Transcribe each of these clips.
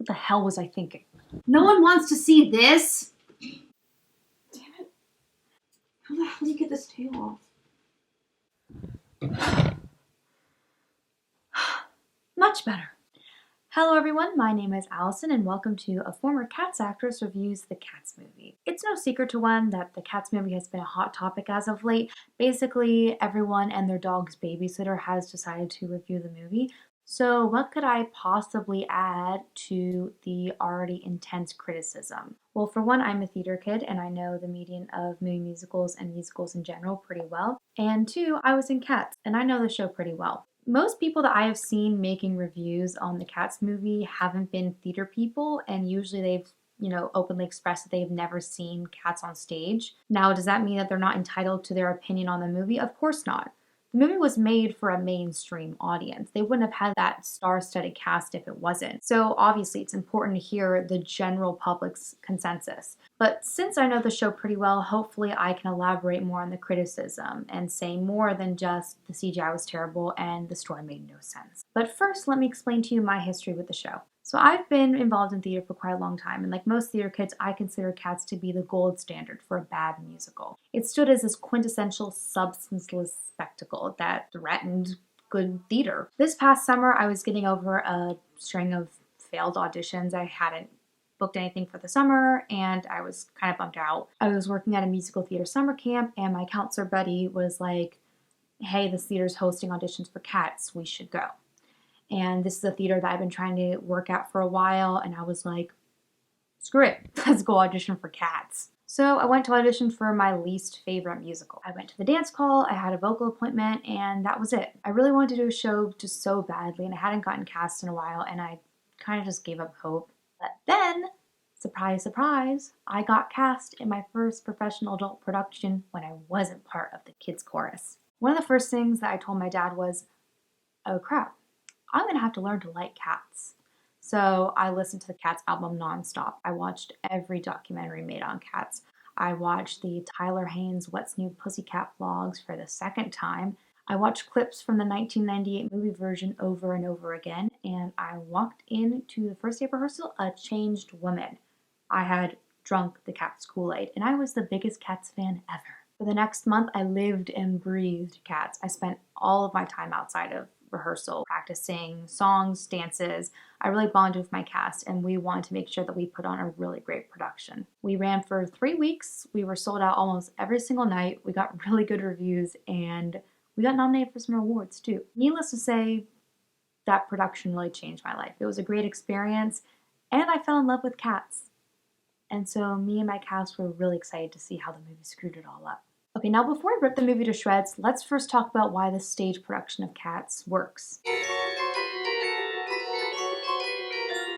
What the hell was I thinking? No one wants to see this! Damn it. How the hell do you get this tail off? Much better. Hello everyone, my name is Allison and welcome to A Former Cats Actress Reviews the Cats movie. It's no secret to one that the Cats movie has been a hot topic as of late. Basically, everyone and their dog's babysitter has decided to review the movie. So what could I possibly add to the already intense criticism? Well, for one, I'm a theater kid and I know the medium of movie musicals and musicals in general pretty well. And two, I was in Cats and I know the show pretty well. Most people that I have seen making reviews on the Cats movie haven't been theater people, and usually they've, openly expressed that they've never seen Cats on stage. Now, does that mean that they're not entitled to their opinion on the movie? Of course not. The movie was made for a mainstream audience. They wouldn't have had that star-studded cast if it wasn't. So obviously it's important to hear the general public's consensus. But since I know the show pretty well, hopefully I can elaborate more on the criticism and say more than just the CGI was terrible and the story made no sense. But first, let me explain to you my history with the show. So I've been involved in theater for quite a long time, and like most theater kids, I consider Cats to be the gold standard for a bad musical. It stood as this quintessential substanceless spectacle that threatened good theater. This past summer, I was getting over a string of failed auditions. I hadn't booked anything for the summer, and I was kind of bummed out. I was working at a musical theater summer camp, and my counselor buddy was like, hey, this theater's hosting auditions for Cats, we should go. And this is a theater that I've been trying to work at for a while, and I was like, screw it, let's go audition for Cats. So I went to audition for my least favorite musical. I went to the dance call, I had a vocal appointment, and that was it. I really wanted to do a show just so badly, and I hadn't gotten cast in a while, and I kind of just gave up hope. But then, surprise, surprise, I got cast in my first professional adult production when I wasn't part of the kids' chorus. One of the first things that I told my dad was, oh crap, I'm going to have to learn to like Cats. So I listened to the Cats album nonstop. I watched every documentary made on Cats. I watched the Tyler Haynes What's New Pussycat vlogs for the second time. I watched clips from the 1998 movie version over and over again, and I walked into the first day of rehearsal a changed woman. I had drunk the Cats Kool-Aid, and I was the biggest Cats fan ever. For the next month, I lived and breathed Cats. I spent all of my time outside of rehearsal, practicing songs, dances. I really bonded with my cast, and we wanted to make sure that we put on a really great production. We ran for 3 weeks. We were sold out almost every single night. We got really good reviews, and we got nominated for some awards too. Needless to say, that production really changed my life. It was a great experience, and I fell in love with Cats. And so me and my cast were really excited to see how the movie screwed it all up. Okay, now before I rip the movie to shreds, let's first talk about why the stage production of Cats works.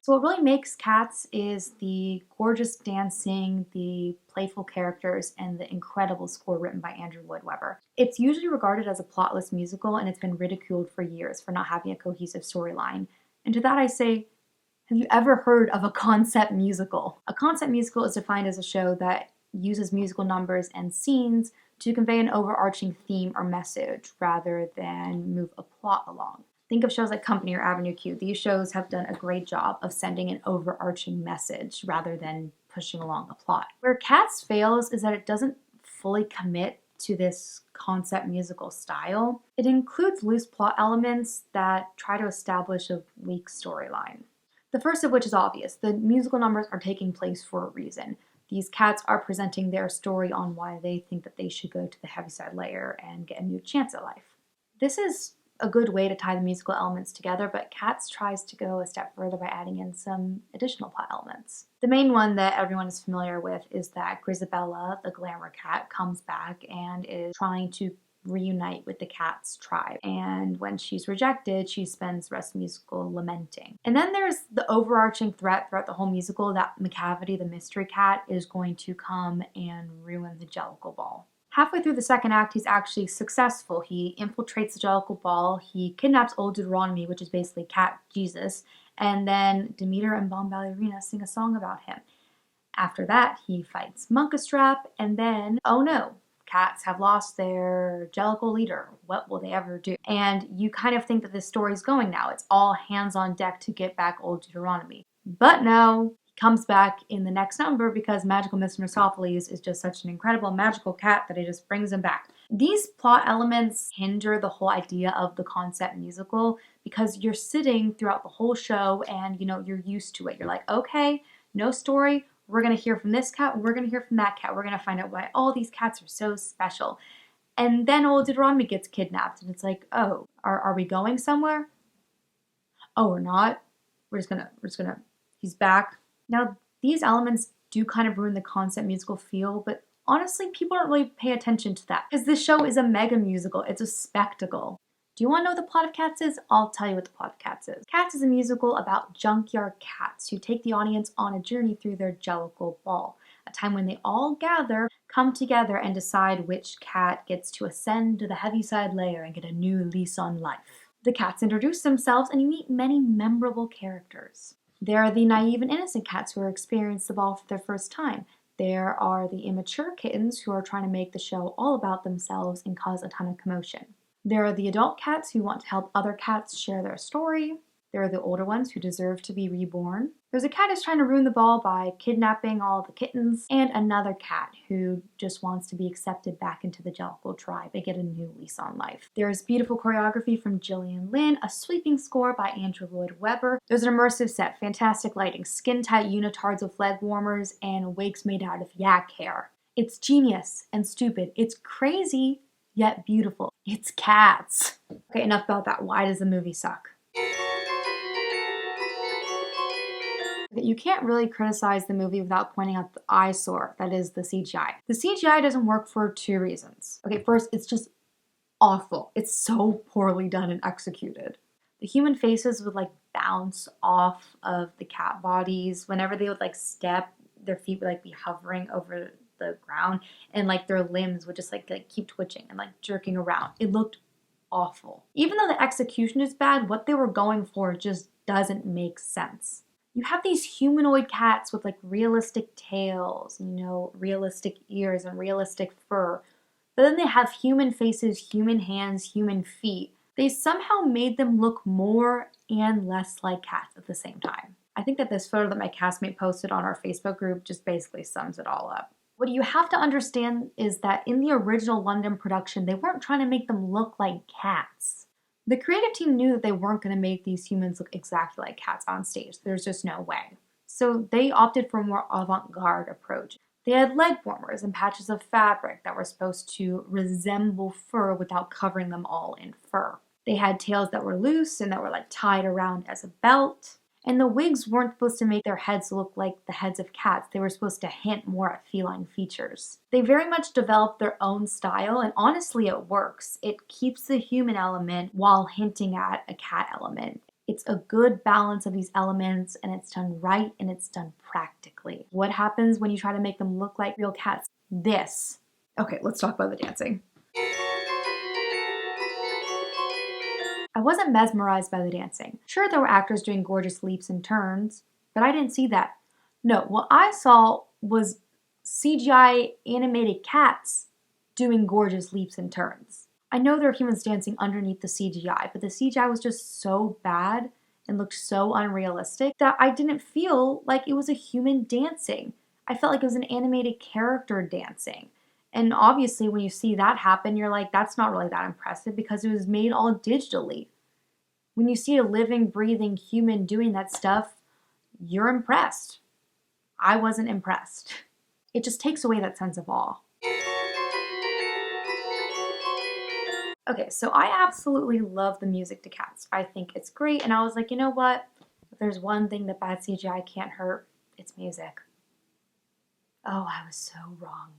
So what really makes Cats is the gorgeous dancing, the playful characters, and the incredible score written by Andrew Lloyd Webber. It's usually regarded as a plotless musical, and it's been ridiculed for years for not having a cohesive storyline. And to that I say, have you ever heard of a concept musical? A concept musical is defined as a show that uses musical numbers and scenes to convey an overarching theme or message rather than move a plot along. Think of shows like Company or Avenue Q. These shows have done a great job of sending an overarching message rather than pushing along a plot. Where Cats fails is that it doesn't fully commit to this concept musical style. It includes loose plot elements that try to establish a weak storyline. The first of which is obvious. The musical numbers are taking place for a reason. These cats are presenting their story on why they think that they should go to the Heaviside Layer and get a new chance at life. This is a good way to tie the musical elements together, but Cats tries to go a step further by adding in some additional plot elements. The main one that everyone is familiar with is that Grisabella, the glamour cat, comes back and is trying to reunite with the Cats tribe. And when she's rejected, she spends the rest of the musical lamenting. And then there's the overarching threat throughout the whole musical that McCavity, the mystery cat, is going to come and ruin the Jellicle Ball. Halfway through the second act, he's actually successful. He infiltrates the Jellicle Ball, he kidnaps old Deuteronomy, which is basically Cat Jesus, and then Demeter and Bomb Ballerina sing a song about him. After that, he fights Monkastrap, and then, oh no, Cats have lost their Jellicle leader. What will they ever do? And you kind of think that this story's going now. It's all hands on deck to get back old Deuteronomy. But no, he comes back in the next number because Magical Mr. Mistopheles is just such an incredible magical cat that he just brings him back. These plot elements hinder the whole idea of the concept musical because you're sitting throughout the whole show and you're used to it. You're like, okay, no story. We're going to hear from this cat. We're going to hear from that cat. We're going to find out why all these cats are so special. And then old Deuteronomy gets kidnapped and it's like, oh, are we going somewhere? Oh, we're not. We're just gonna, he's back. Now, these elements do kind of ruin the concept musical feel, but honestly, people don't really pay attention to that because this show is a mega musical. It's a spectacle. Do you want to know what the plot of Cats is? I'll tell you what the plot of Cats is. Cats is a musical about junkyard cats who take the audience on a journey through their Jellicle Ball, a time when they all gather, come together, and decide which cat gets to ascend to the Heaviside layer and get a new lease on life. The cats introduce themselves and you meet many memorable characters. There are the naive and innocent cats who are experiencing the ball for their first time. There are the immature kittens who are trying to make the show all about themselves and cause a ton of commotion. There are the adult cats who want to help other cats share their story. There are the older ones who deserve to be reborn. There's a cat who's trying to ruin the ball by kidnapping all the kittens, and another cat who just wants to be accepted back into the Jellicle tribe and get a new lease on life. There's beautiful choreography from Gillian Lynn, a sweeping score by Andrew Lloyd Webber. There's an immersive set, fantastic lighting, skin-tight unitards with leg warmers, and wigs made out of yak hair. It's genius and stupid. It's crazy, yet beautiful. It's Cats. Okay, enough about that. Why does the movie suck? You can't really criticize the movie without pointing out the eyesore that is the CGI. The CGI doesn't work for two reasons. Okay, first, it's just awful. It's so poorly done and executed. The human faces would bounce off of the cat bodies. Whenever they would step, their feet would be hovering over the ground, and their limbs would just keep twitching and jerking around. It looked awful. Even though the execution is bad, what they were going for just doesn't make sense. You have these humanoid cats with realistic tails, realistic ears and realistic fur. But then they have human faces, human hands, human feet. They somehow made them look more and less like cats at the same time. I think that this photo that my castmate posted on our Facebook group just basically sums it all up. What you have to understand is that in the original London production, they weren't trying to make them look like cats. The creative team knew that they weren't going to make these humans look exactly like cats on stage. There's just no way. So they opted for a more avant-garde approach. They had leg warmers and patches of fabric that were supposed to resemble fur without covering them all in fur. They had tails that were loose and that were tied around as a belt. And the wigs weren't supposed to make their heads look like the heads of cats. They were supposed to hint more at feline features. They very much developed their own style, and honestly it works. It keeps the human element while hinting at a cat element. It's a good balance of these elements, and it's done right, and it's done practically. What happens when you try to make them look like real cats? This. Okay, let's talk about the dancing. I wasn't mesmerized by the dancing. Sure, there were actors doing gorgeous leaps and turns, but I didn't see that. No, what I saw was CGI animated cats doing gorgeous leaps and turns. I know there are humans dancing underneath the CGI, but the CGI was just so bad and looked so unrealistic that I didn't feel like it was a human dancing. I felt like it was an animated character dancing. And obviously when you see that happen, you're like, that's not really that impressive because it was made all digitally. When you see a living, breathing human doing that stuff, you're impressed. I wasn't impressed. It just takes away that sense of awe. Okay, so I absolutely love the music to Cats. I think it's great, and I was like, you know what? If there's one thing that bad CGI can't hurt, it's music. Oh, I was so wrong.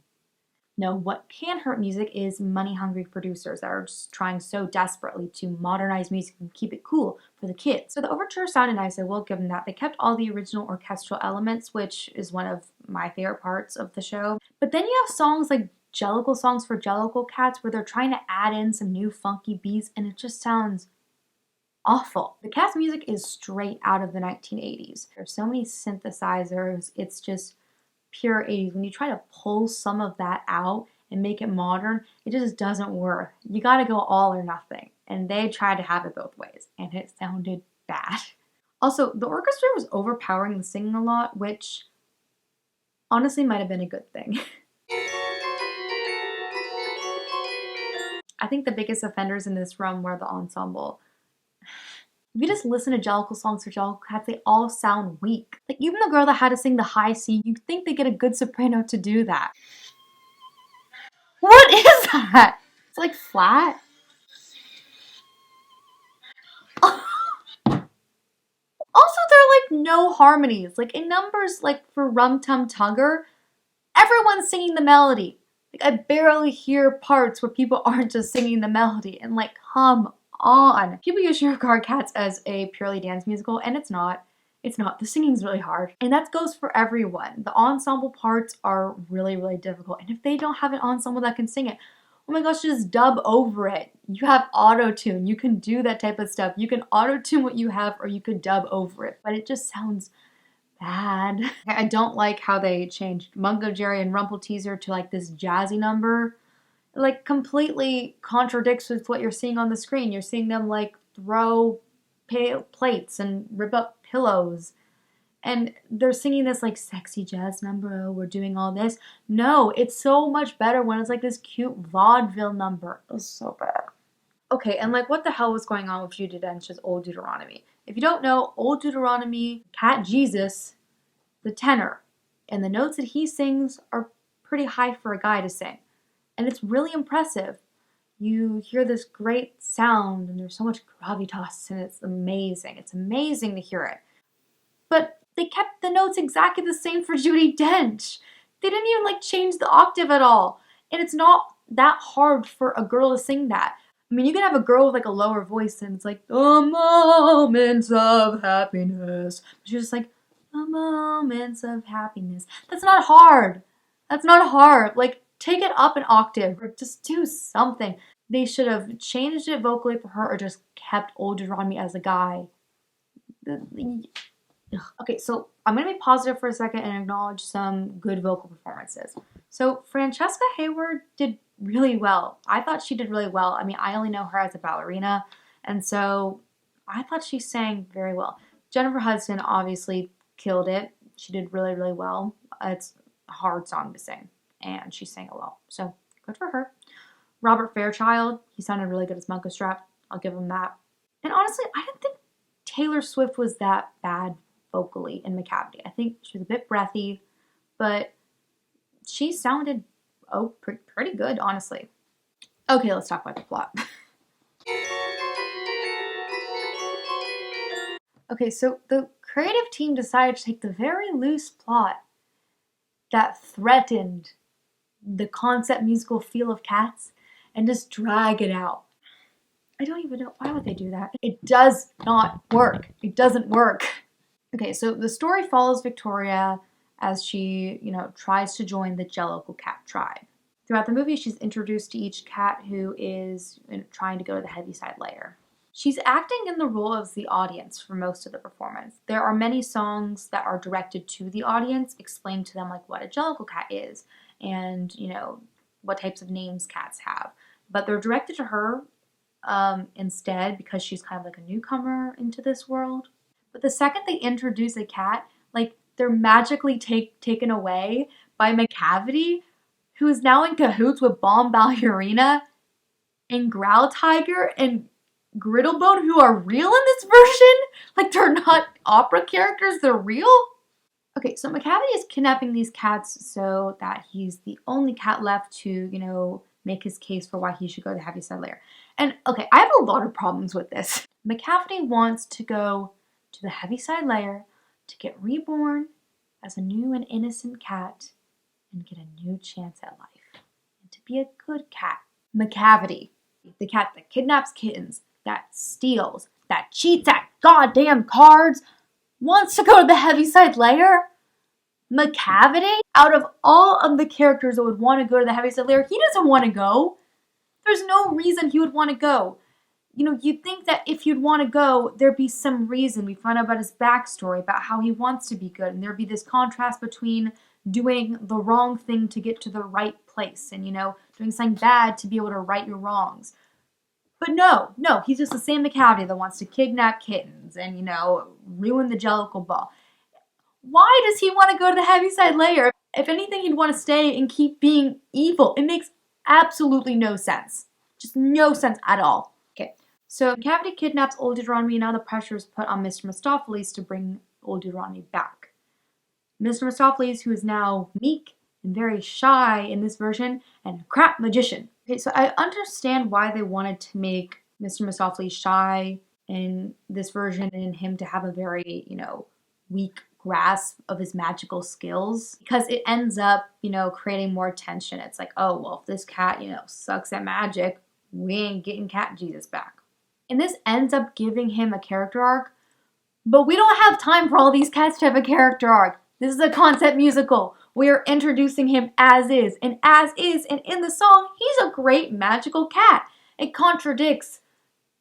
No, what can hurt music is money-hungry producers that are just trying so desperately to modernize music and keep it cool for the kids. So the overture sounded nice, I will give them that. They kept all the original orchestral elements, which is one of my favorite parts of the show. But then you have songs like Jellicle songs for Jellicle cats where they're trying to add in some new funky beats and it just sounds awful. The Cats music is straight out of the 1980s. There's so many synthesizers, it's just pure 80s. When you try to pull some of that out and make it modern, it just doesn't work. You gotta go all or nothing. And they tried to have it both ways, and it sounded bad. Also, the orchestra was overpowering the singing a lot, which honestly might have been a good thing. I think the biggest offenders in this room were the ensemble. If you just listen to Jellicle songs for Jellicle Cats, they all sound weak. Like, even the girl that had to sing the high C, you'd think they get a good soprano to do that. What is that? It's like flat. Also, there are like no harmonies. Like in numbers like for Rum Tum Tugger, everyone's singing the melody. Like I barely hear parts where people aren't just singing the melody. And like, come on. People use Sugar Cats as a purely dance musical, and it's not. It's not. The singing's really hard. And that goes for everyone. The ensemble parts are really, really difficult. And if they don't have an ensemble that can sing it, oh my gosh, just dub over it. You have auto-tune. You can do that type of stuff. You can auto-tune what you have, or you could dub over it. But it just sounds bad. I don't like how they changed Mungo Jerry and Rumpelteazer to like this jazzy number. It like completely contradicts with what you're seeing on the screen. You're seeing them like throw plates and rip up pillows. And they're singing this like sexy jazz number. Oh, we're doing all this. No, it's so much better when it's like this cute vaudeville number. It was so bad. Okay, and like what the hell was going on with Judi Dench's Old Deuteronomy? If you don't know, Old Deuteronomy, Cat Jesus, the tenor, and the notes that he sings are pretty high for a guy to sing. And it's really impressive. You hear this great sound, and there's so much gravitas, and it's amazing. It's amazing to hear it. But they kept the notes exactly the same for Judi Dench. They didn't even like change the octave at all. And it's not that hard for a girl to sing that. I mean, you can have a girl with like a lower voice and it's like, the moments of happiness. But she's just like, the moments of happiness. That's not hard. That's not hard. Like, take it up an octave or just do something. They should have changed it vocally for her or just kept Old Deuteronomy as a guy. Okay, so I'm going to be positive for a second and acknowledge some good vocal performances. So Francesca Hayward did really well. I thought she did really well. I mean, I only know her as a ballerina, and so I thought she sang very well. Jennifer Hudson obviously killed it. She did really, really well. It's a hard song to sing, and she sang it well. So good for her. Robert Fairchild, he sounded really good as Mungo Strap. I'll give him that. And honestly, I didn't think Taylor Swift was that bad vocally in Macavity. I think she was a bit breathy, but she sounded pretty good, honestly. Okay, let's talk about the plot. Okay, so the creative team decided to take the very loose plot that threatened the concept musical feel of Cats and just drag it out. I don't even know. Why would they do that? It does not work. It doesn't work. Okay, so the story follows Victoria as she, tries to join the Jellicle Cat tribe. Throughout the movie, she's introduced to each cat who is trying to go to the Heaviside Layer. She's acting in the role of the audience for most of the performance. There are many songs that are directed to the audience, explain to them like what a Jellicle Cat is and, what types of names cats have. But they're directed to her instead because she's kind of like a newcomer into this world. But the second they introduce a cat, like they're magically taken away by Macavity, who is now in cahoots with Bomb Ballerina and Growl Tiger and Griddlebone, who are real in this version. Like they're not opera characters, they're real. Okay, so Macavity is kidnapping these cats so that he's the only cat left to, make his case for why he should go to the Heaviside Layer. And okay, I have a lot of problems with this. Macavity wants to go to the Heaviside Layer to get reborn as a new and innocent cat and get a new chance at life and to be a good cat. Macavity, the cat that kidnaps kittens, that steals, that cheats at goddamn cards, wants to go to the Heaviside Layer. Macavity, out of all of the characters that would want to go to the Heaviside Layer, he doesn't want to go. There's no reason he would want to go. You'd think that if you'd want to go, there'd be some reason. We find out about his backstory, about how he wants to be good, and there'd be this contrast between doing the wrong thing to get to the right place and, doing something bad to be able to right your wrongs. But no, he's just the same McCavity that wants to kidnap kittens and, ruin the Jellicle Ball. Why does he want to go to the Heaviside Layer? If anything, he'd want to stay and keep being evil. It makes absolutely no sense. Just no sense at all. Okay, so McCavity kidnaps Old Deuteronomy, and now the pressure is put on Mr. Mistopheles to bring Old Deuteronomy back. Mr. Mistopheles, who is now meek and very shy in this version, and a crap magician. Okay, so I understand why they wanted to make Mr. Mistopheles shy in this version and him to have a very, weak grasp of his magical skills, because it ends up, creating more tension. It's like, oh, well, if this cat, sucks at magic, we ain't getting Cat Jesus back. And this ends up giving him a character arc, but we don't have time for all these cats to have a character arc. This is a concept musical. We are introducing him as is, and in the song, he's a great magical cat. It contradicts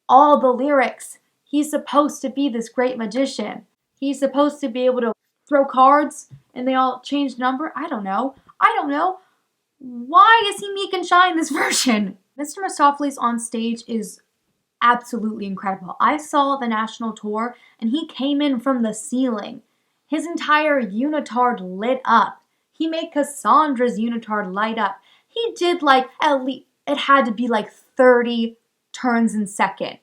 all the lyrics. He's supposed to be this great magician. He's supposed to be able to throw cards and they all change number. I don't know. Why is he meek and shy in this version? Mr. Mistopheles on stage is absolutely incredible. I saw the national tour and he came in from the ceiling. His entire unitard lit up. He made Cassandra's unitard light up. He did at least, it had to be 30 turns in second.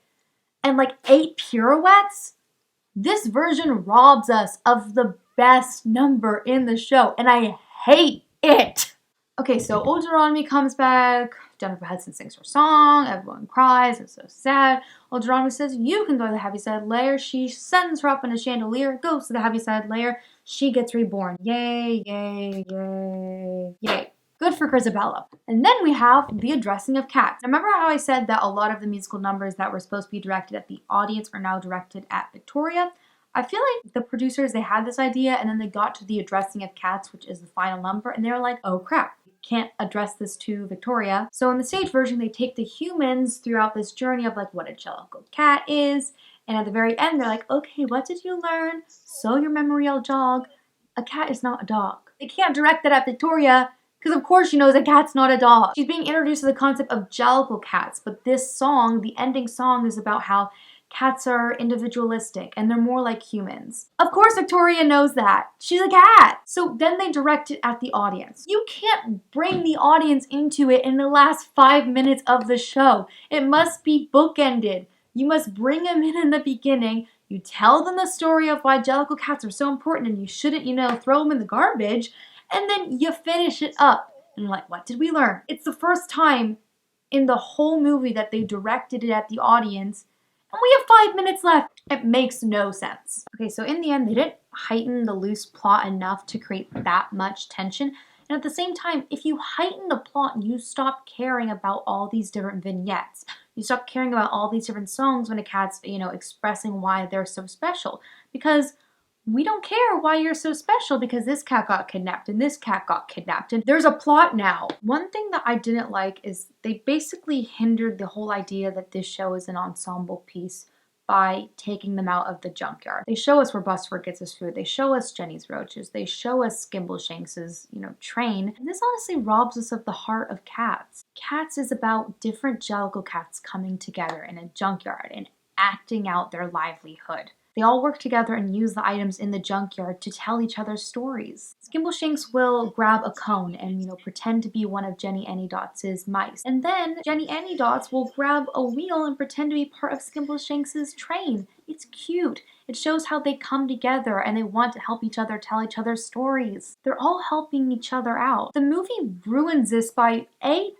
And 8 pirouettes? This version robs us of the best number in the show, and I hate it. Okay, so Old Deuteronomy comes back. Jennifer Hudson sings her song. Everyone cries. It's so sad. Old Deuteronomy says, you can go to the Heaviside Layer. She sends her up in a chandelier, goes to the Heaviside Layer. She gets reborn. Yay, yay, yay, yay. Good for Grisabella. And then we have the addressing of cats. Remember how I said that a lot of the musical numbers that were supposed to be directed at the audience are now directed at Victoria? I feel like the producers, they had this idea and then they got to the addressing of cats, which is the final number, and they were like, oh crap, we can't address this to Victoria. So in the stage version, they take the humans throughout this journey of what a Jellicle cat is, and at the very end, they're like, okay, what did you learn? So your memory will jog. A cat is not a dog. They can't direct that at Victoria, because of course she knows a cat's not a dog. She's being introduced to the concept of Jellicle cats, but this song, the ending song, is about how cats are individualistic and they're more like humans. Of course Victoria knows that. She's a cat. So then they direct it at the audience. You can't bring the audience into it in the last 5 minutes of the show. It must be bookended. You must bring them in the beginning. You tell them the story of why Jellicle cats are so important and you shouldn't, throw them in the garbage. And then you finish it up. And you're like, what did we learn? It's the first time in the whole movie that they directed it at the audience. And we have 5 minutes left. It makes no sense. Okay, so in the end, they didn't heighten the loose plot enough to create that much tension. And at the same time, if you heighten the plot, you stop caring about all these different vignettes. You stop caring about all these different songs when a cat's, expressing why they're so special. Because we don't care why you're so special because this cat got kidnapped and this cat got kidnapped and there's a plot now. One thing that I didn't like is they basically hindered the whole idea that this show is an ensemble piece by taking them out of the junkyard. They show us where Bustford gets his food. They show us Jenny's roaches. They show us Skimbleshanks's, train. And this honestly robs us of the heart of Cats. Cats is about different Jellicle cats coming together in a junkyard and acting out their livelihood. They all work together and use the items in the junkyard to tell each other stories. Skimbleshanks will grab a cone and, pretend to be one of Jenny Anydots' mice. And then Jenny Anydots will grab a wheel and pretend to be part of Skimbleshanks' train. It's cute. It shows how they come together and they want to help each other tell each other stories. They're all helping each other out. The movie ruins this by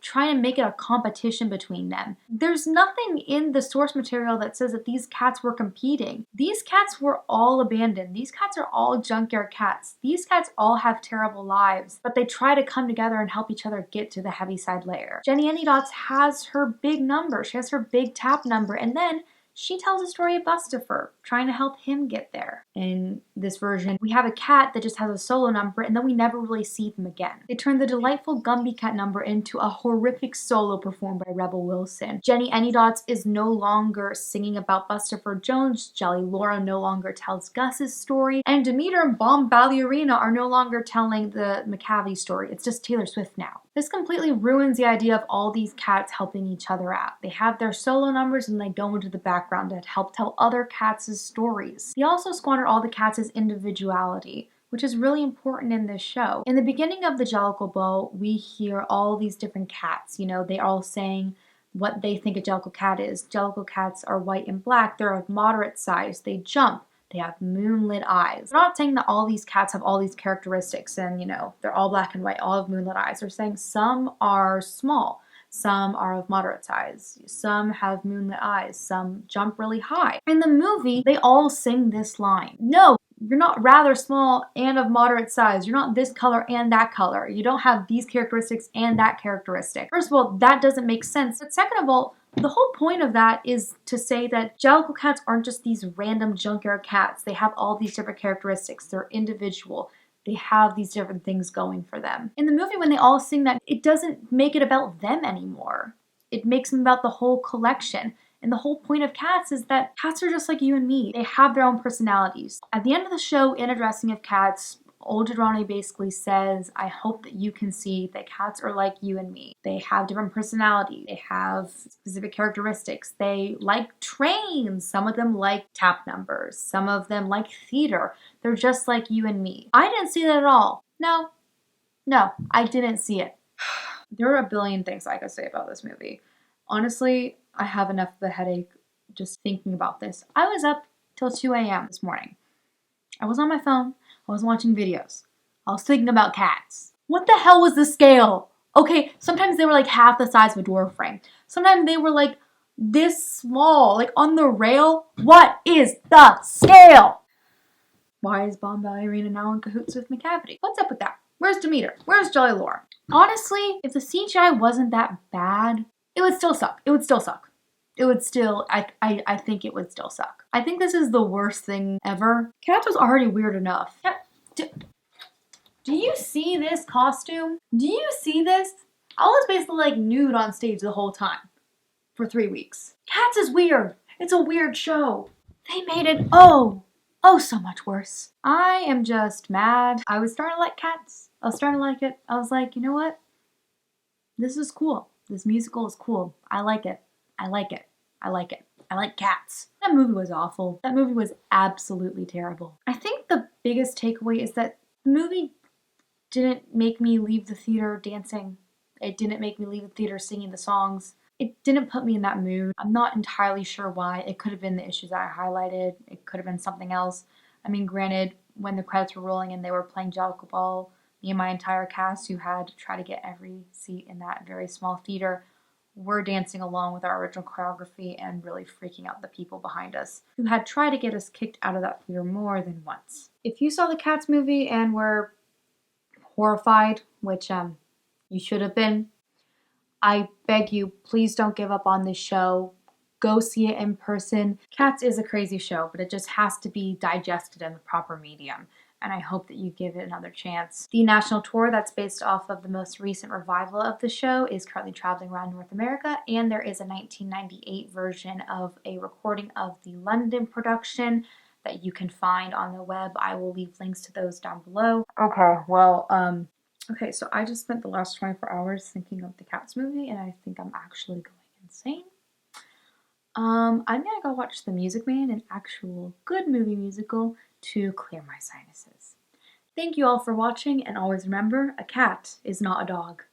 trying to make it a competition between them. There's nothing in the source material that says that these cats were competing. These cats were all abandoned. These cats are all junkyard cats. These cats all have terrible lives, but they try to come together and help each other get to the Heaviside Layer. Jenny Anydots has her big number. She has her big tap number, and then she tells a story of Bustopher, trying to help him get there. In this version, we have a cat that just has a solo number, and then we never really see them again. They turn the delightful Gumby Cat number into a horrific solo performed by Rebel Wilson. Jenny Anydots is no longer singing about Bustopher Jones, Jelly Laura no longer tells Gus's story, and Demeter and Bomb Ballerina are no longer telling the McCavity story. It's just Taylor Swift now. This completely ruins the idea of all these cats helping each other out. They have their solo numbers and they go into the background to help tell other cats' stories. They also squander all the cats' individuality, which is really important in this show. In the beginning of the Jellicle Ball, we hear all these different cats. You know, they all saying what they think a Jellicle cat is. Jellicle cats are white and black. They're of moderate size. They jump. They have moonlit eyes. They're not saying that all these cats have all these characteristics and, you know, they're all black and white, all have moonlit eyes. They're saying some are small, some are of moderate size, some have moonlit eyes, some jump really high. In the movie, they all sing this line. No, you're not rather small and of moderate size. You're not this color and that color. You don't have these characteristics and that characteristic. First of all, that doesn't make sense. But second of all, the whole point of that is to say that Jellicle cats aren't just these random junkyard cats. They have all these different characteristics. They're individual. They have these different things going for them. In the movie, when they all sing that, it doesn't make it about them anymore. It makes them about the whole collection. And the whole point of cats is that cats are just like you and me. They have their own personalities. At the end of the show, in addressing of cats, Old Ronnie basically says, I hope that you can see that cats are like you and me. They have different personalities. They have specific characteristics. They like trains. Some of them like tap numbers. Some of them like theater. They're just like you and me. I didn't see that at all. No, I didn't see it. There are a billion things I could say about this movie. Honestly, I have enough of a headache just thinking about this. I was up till 2 a.m. this morning. I was on my phone. I was watching videos. I was thinking about cats. What the hell was the scale? Okay, sometimes they were like half the size of a door frame. Sometimes they were like this small, like on the rail. What is the scale? Why is Bomb Valley Arena now in cahoots with McCavity? What's up with that? Where's Demeter? Where's Jolly Laura? Honestly, if the CGI wasn't that bad, it would still suck. It would still suck. It would still, I think it would still suck. I think this is the worst thing ever. Cats was already weird enough. Do you see this costume? Do you see this? I was basically like nude on stage the whole time for 3 weeks. Cats is weird. It's a weird show. They made it oh so much worse. I am just mad. I was starting to like Cats. I was starting to like it. I was like, you know what? This is cool. This musical is cool. I like it. I like it. I like it. I like cats. That movie was awful. That movie was absolutely terrible. I think the biggest takeaway is that the movie didn't make me leave the theater dancing. It didn't make me leave the theater singing the songs. It didn't put me in that mood. I'm not entirely sure why. It could have been the issues I highlighted. It could have been something else. I mean, granted, when the credits were rolling and they were playing Jellicle Ball, me and my entire cast, who had to try to get every seat in that very small theater, were dancing along with our original choreography and really freaking out the people behind us, who had tried to get us kicked out of that theater more than once. If you saw the Cats movie and were horrified, which you should have been, I beg you, please don't give up on this show. Go see it in person. Cats is a crazy show, but it just has to be digested in the proper medium. And I hope that you give it another chance. The national tour that's based off of the most recent revival of the show is currently traveling around North America, and there is a 1998 version of a recording of the London production that you can find on the web. I will leave links to those down below. Okay, well, okay, so I just spent the last 24 hours thinking of the Cats movie, and I think I'm actually going insane. I'm gonna go watch The Music Man, an actual good movie musical, to clear my sinuses. Thank you all for watching, and always remember, a cat is not a dog.